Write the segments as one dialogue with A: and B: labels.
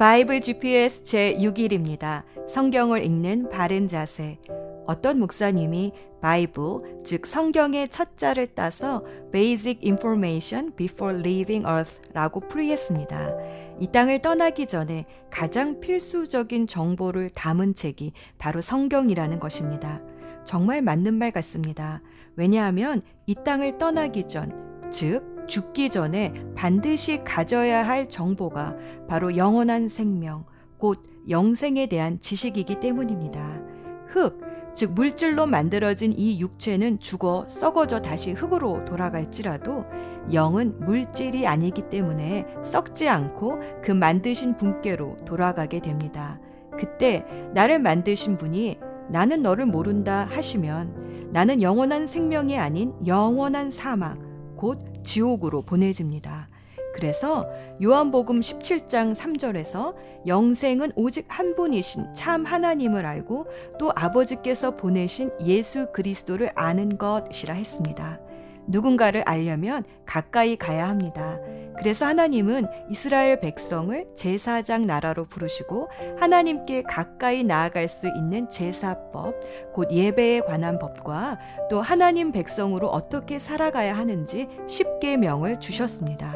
A: 바이블 GPS 제6일입니다. 성경을 읽는 바른 자세. 어떤 목사님이 바이블, 즉 성경의 첫 자를 따서 Basic Information Before Leaving Earth라고 풀이했습니다. 이 땅을 떠나기 전에 가장 필수적인 정보를 담은 책이 바로 성경이라는 것입니다. 정말 맞는 말 같습니다. 왜냐하면 이 땅을 떠나기 전, 즉 죽기 전에 반드시 가져야 할 정보가 바로 영원한 생명, 곧 영생에 대한 지식이기 때문입니다. 흙, 즉 물질로 만들어진 이 육체는 죽어 썩어져 다시 흙으로 돌아갈지라도 영은 물질이 아니기 때문에 썩지 않고 그 만드신 분께로 돌아가게 됩니다. 그때 나를 만드신 분이 나는 너를 모른다 하시면 나는 영원한 생명이 아닌 영원한 사막, 곧 지옥으로 보내집니다. 그래서 요한복음 17장 3절에서 영생은 오직 한 분이신 참 하나님을 알고 또 아버지께서 보내신 예수 그리스도를 아는 것이라 했습니다. 누군가를 알려면 가까이 가야 합니다. 그래서 하나님은 이스라엘 백성을 제사장 나라로 부르시고 하나님께 가까이 나아갈 수 있는 제사법, 곧 예배에 관한 법과 또 하나님 백성으로 어떻게 살아가야 하는지 10계명을 주셨습니다.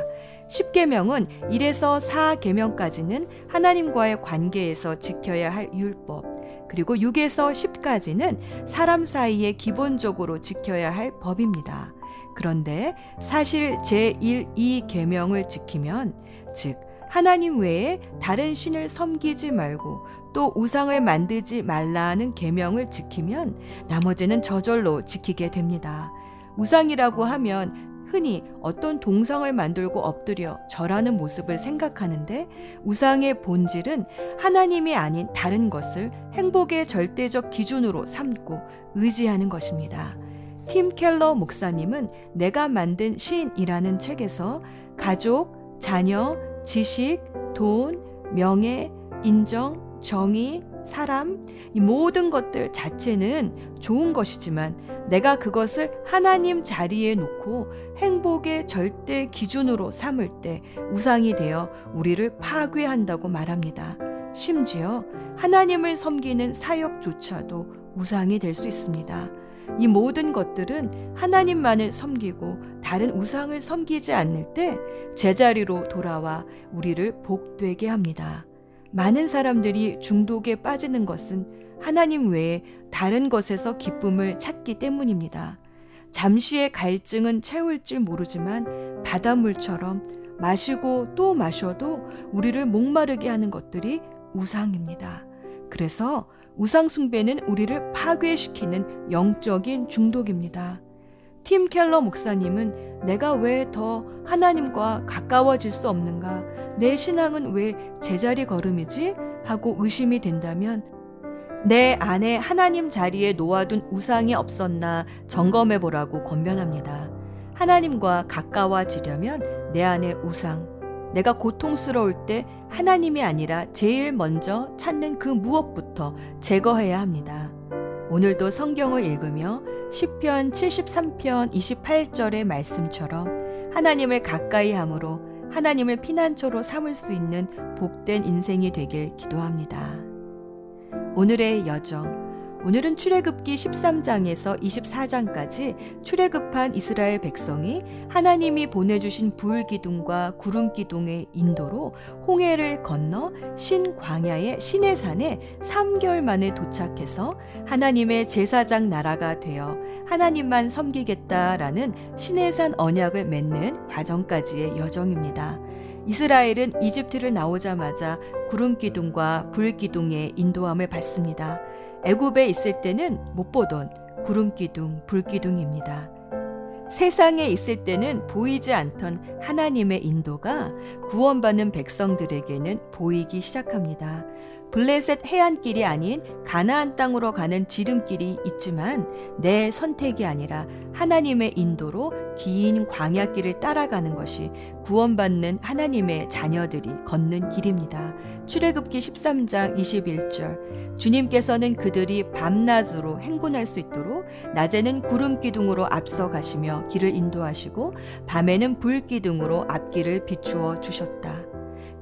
A: 10계명은 1에서 4계명까지는 하나님과의 관계에서 지켜야 할 율법, 그리고 6에서 10까지는 사람 사이에 기본적으로 지켜야 할 법입니다. 그런데 사실 제1, 2계명을 지키면, 즉 하나님 외에 다른 신을 섬기지 말고 또 우상을 만들지 말라는 계명을 지키면 나머지는 저절로 지키게 됩니다. 우상이라고 하면 흔히 어떤 동상을 만들고 엎드려 절하는 모습을 생각하는데 우상의 본질은 하나님이 아닌 다른 것을 행복의 절대적 기준으로 삼고 의지하는 것입니다. 팀 켈러 목사님은 내가 만든 신이라는 책에서 가족, 자녀, 지식, 돈, 명예, 인정, 정의, 사람, 이 모든 것들 자체는 좋은 것이지만 내가 그것을 하나님 자리에 놓고 행복의 절대 기준으로 삼을 때 우상이 되어 우리를 파괴한다고 말합니다. 심지어 하나님을 섬기는 사역조차도 우상이 될 수 있습니다. 이 모든 것들은 하나님만을 섬기고 다른 우상을 섬기지 않을 때 제자리로 돌아와 우리를 복되게 합니다. 많은 사람들이 중독에 빠지는 것은 하나님 외에 다른 것에서 기쁨을 찾기 때문입니다. 잠시의 갈증은 채울지 모르지만 바닷물처럼 마시고 또 마셔도 우리를 목마르게 하는 것들이 우상입니다. 그래서 우상 숭배는 우리를 파괴시키는 영적인 중독입니다. 팀 켈러 목사님은 내가 왜 더 하나님과 가까워질 수 없는가? 내 신앙은 왜 제자리 걸음이지? 하고 의심이 된다면 내 안에 하나님 자리에 놓아둔 우상이 없었나 점검해 보라고 권면합니다. 하나님과 가까워지려면 내 안에 우상, 내가 고통스러울 때 하나님이 아니라 제일 먼저 찾는 그 무엇부터 제거해야 합니다. 오늘도 성경을 읽으며 시편 73편 28절의 말씀처럼 하나님을 가까이 함으로 하나님을 피난처로 삼을 수 있는 복된 인생이 되길 기도합니다. 오늘의 여정. 오늘은 출애굽기 13장에서 24장까지 출애굽한 이스라엘 백성이 하나님이 보내주신 불기둥과 구름기둥의 인도로 홍해를 건너 신광야의 시내산에 3개월 만에 도착해서 하나님의 제사장 나라가 되어 하나님만 섬기겠다라는 시내산 언약을 맺는 과정까지의 여정입니다. 이스라엘은 이집트를 나오자마자 구름기둥과 불기둥의 인도함을 받습니다. 애굽에 있을 때는 못 보던 구름기둥, 불기둥입니다. 세상에 있을 때는 보이지 않던 하나님의 인도가 구원받는 백성들에게는 보이기 시작합니다. 블레셋 해안길이 아닌 가나안 땅으로 가는 지름길이 있지만 내 선택이 아니라 하나님의 인도로 긴 광야길을 따라가는 것이 구원받는 하나님의 자녀들이 걷는 길입니다. 출애굽기 13장 21절 주님께서는 그들이 밤낮으로 행군할 수 있도록 낮에는 구름기둥으로 앞서 가시며 길을 인도하시고 밤에는 불기둥으로 앞길을 비추어 주셨다.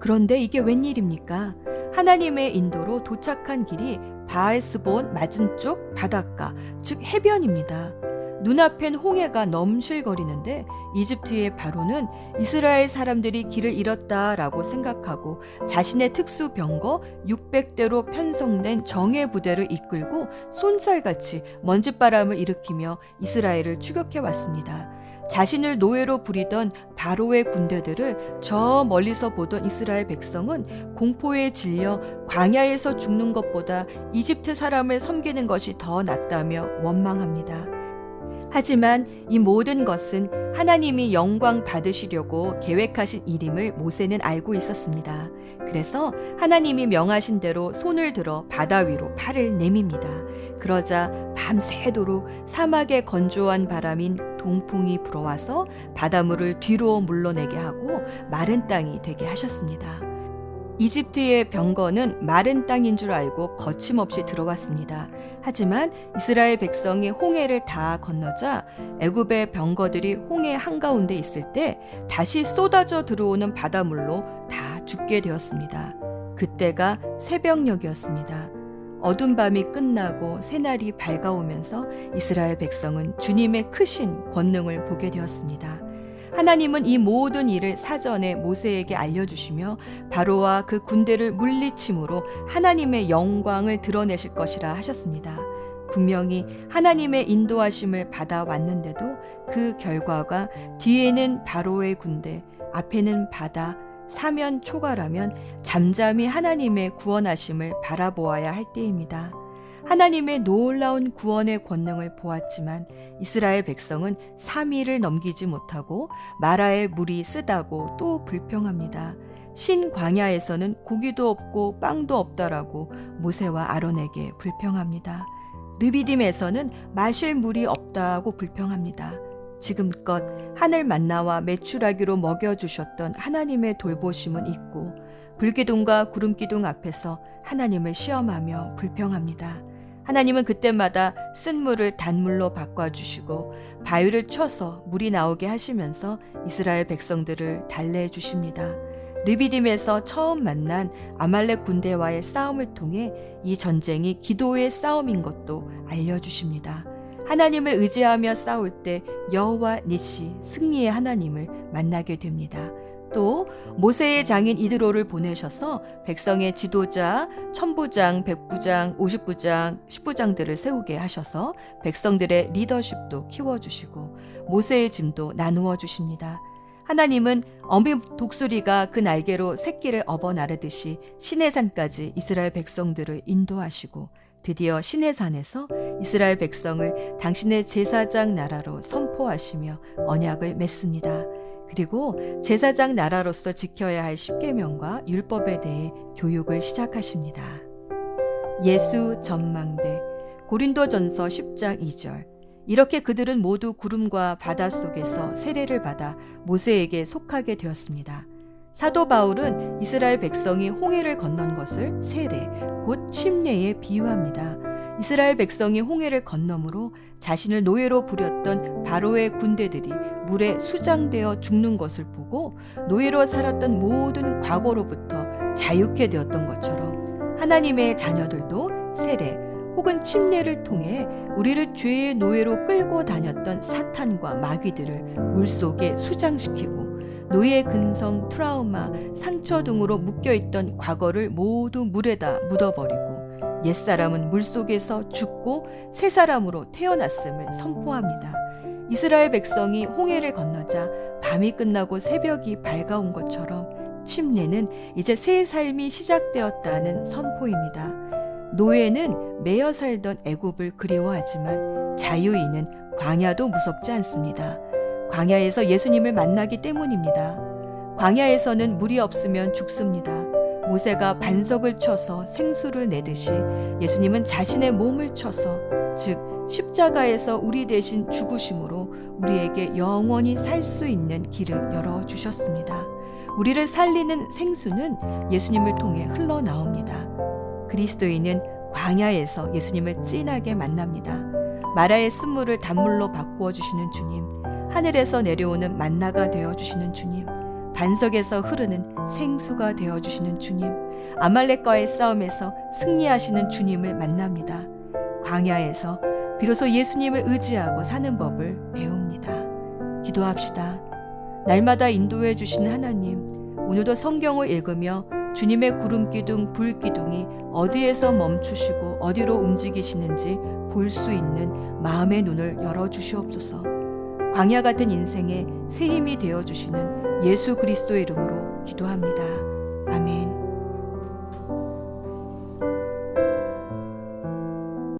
A: 그런데 이게 웬일입니까? 하나님의 인도로 도착한 길이 바알스본 맞은쪽 바닷가, 즉 해변입니다. 눈앞엔 홍해가 넘실거리는데 이집트의 바로는 이스라엘 사람들이 길을 잃었다라고 생각하고 자신의 특수 병거 600대로 편성된 정예 부대를 이끌고 쏜살같이 먼지바람을 일으키며 이스라엘을 추격해 왔습니다. 자신을 노예로 부리던 바로의 군대들을 저 멀리서 보던 이스라엘 백성은 공포에 질려 광야에서 죽는 것보다 이집트 사람을 섬기는 것이 더 낫다며 원망합니다. 하지만 이 모든 것은 하나님이 영광 받으시려고 계획하신 일임을 모세는 알고 있었습니다. 그래서 하나님이 명하신 대로 손을 들어 바다 위로 팔을 내밉니다. 그러자 밤새도록 사막의 건조한 바람인 동풍이 불어와서 바닷물을 뒤로 물러내게 하고 마른 땅이 되게 하셨습니다. 이집트의 병거는 마른 땅인 줄 알고 거침없이 들어왔습니다. 하지만 이스라엘 백성이 홍해를 다 건너자 애굽의 병거들이 홍해 한가운데 있을 때 다시 쏟아져 들어오는 바닷물로 다 죽게 되었습니다. 그때가 새벽녘이었습니다. 어두운 밤이 끝나고 새날이 밝아오면서 이스라엘 백성은 주님의 크신 권능을 보게 되었습니다. 하나님은 이 모든 일을 사전에 모세에게 알려주시며 바로와 그 군대를 물리침으로 하나님의 영광을 드러내실 것이라 하셨습니다. 분명히 하나님의 인도하심을 받아왔는데도 그 결과가 뒤에는 바로의 군대, 앞에는 바다, 사면 초가라면 잠잠히 하나님의 구원하심을 바라보아야 할 때입니다. 하나님의 놀라운 구원의 권능을 보았지만 이스라엘 백성은 3일을 넘기지 못하고 마라의 물이 쓰다고 또 불평합니다. 신광야에서는 고기도 없고 빵도 없다라고 모세와 아론에게 불평합니다. 르비딤에서는 마실 물이 없다고 불평합니다. 지금껏 하늘 만나와 메추라기로 먹여주셨던 하나님의 돌보심은 있고 불기둥과 구름기둥 앞에서 하나님을 시험하며 불평합니다. 하나님은 그때마다 쓴 물을 단물로 바꿔주시고 바위를 쳐서 물이 나오게 하시면서 이스라엘 백성들을 달래주십니다. 르비딤에서 처음 만난 아말렉 군대와의 싸움을 통해 이 전쟁이 기도의 싸움인 것도 알려주십니다. 하나님을 의지하며 싸울 때 여호와 니시 승리의 하나님을 만나게 됩니다. 또 모세의 장인 이드로를 보내셔서 백성의 지도자, 천부장, 백부장, 50부장, 10부장들을 세우게 하셔서 백성들의 리더십도 키워주시고 모세의 짐도 나누어 주십니다. 하나님은 어미 독수리가 그 날개로 새끼를 업어 나르듯이 시내산까지 이스라엘 백성들을 인도하시고 드디어 시내산에서 이스라엘 백성을 당신의 제사장 나라로 선포하시며 언약을 맺습니다. 그리고 제사장 나라로서 지켜야 할 십계명과 율법에 대해 교육을 시작하십니다. 예수 전망대 고린도전서 10장 2절 이렇게 그들은 모두 구름과 바다 속에서 세례를 받아 모세에게 속하게 되었습니다. 사도 바울은 이스라엘 백성이 홍해를 건넌 것을 세례, 곧 침례에 비유합니다. 이스라엘 백성이 홍해를 건너므로 자신을 노예로 부렸던 바로의 군대들이 물에 수장되어 죽는 것을 보고 노예로 살았던 모든 과거로부터 자유케 되었던 것처럼 하나님의 자녀들도 세례 혹은 침례를 통해 우리를 죄의 노예로 끌고 다녔던 사탄과 마귀들을 물속에 수장시키고 노예 근성, 트라우마, 상처 등으로 묶여있던 과거를 모두 물에다 묻어버리고 옛사람은 물속에서 죽고 새 사람으로 태어났음을 선포합니다. 이스라엘 백성이 홍해를 건너자 밤이 끝나고 새벽이 밝아온 것처럼 침례는 이제 새 삶이 시작되었다는 선포입니다. 노예는 매여 살던 애굽을 그리워하지만 자유인은 광야도 무섭지 않습니다. 광야에서 예수님을 만나기 때문입니다. 광야에서는 물이 없으면 죽습니다. 모세가 반석을 쳐서 생수를 내듯이 예수님은 자신의 몸을 쳐서 즉 십자가에서 우리 대신 죽으심으로 우리에게 영원히 살 수 있는 길을 열어주셨습니다. 우리를 살리는 생수는 예수님을 통해 흘러나옵니다. 그리스도인은 광야에서 예수님을 진하게 만납니다. 마라의 쓴물을 단물로 바꾸어 주시는 주님, 하늘에서 내려오는 만나가 되어 주시는 주님, 반석에서 흐르는 생수가 되어주시는 주님, 아말렉과의 싸움에서 승리하시는 주님을 만납니다. 광야에서 비로소 예수님을 의지하고 사는 법을 배웁니다. 기도합시다. 날마다 인도해 주시는 하나님, 오늘도 성경을 읽으며 주님의 구름기둥, 불기둥이 어디에서 멈추시고 어디로 움직이시는지 볼 수 있는 마음의 눈을 열어주시옵소서. 광야 같은 인생에 새 힘이 되어주시는 예수 그리스도의 이름으로 기도합니다. 아멘.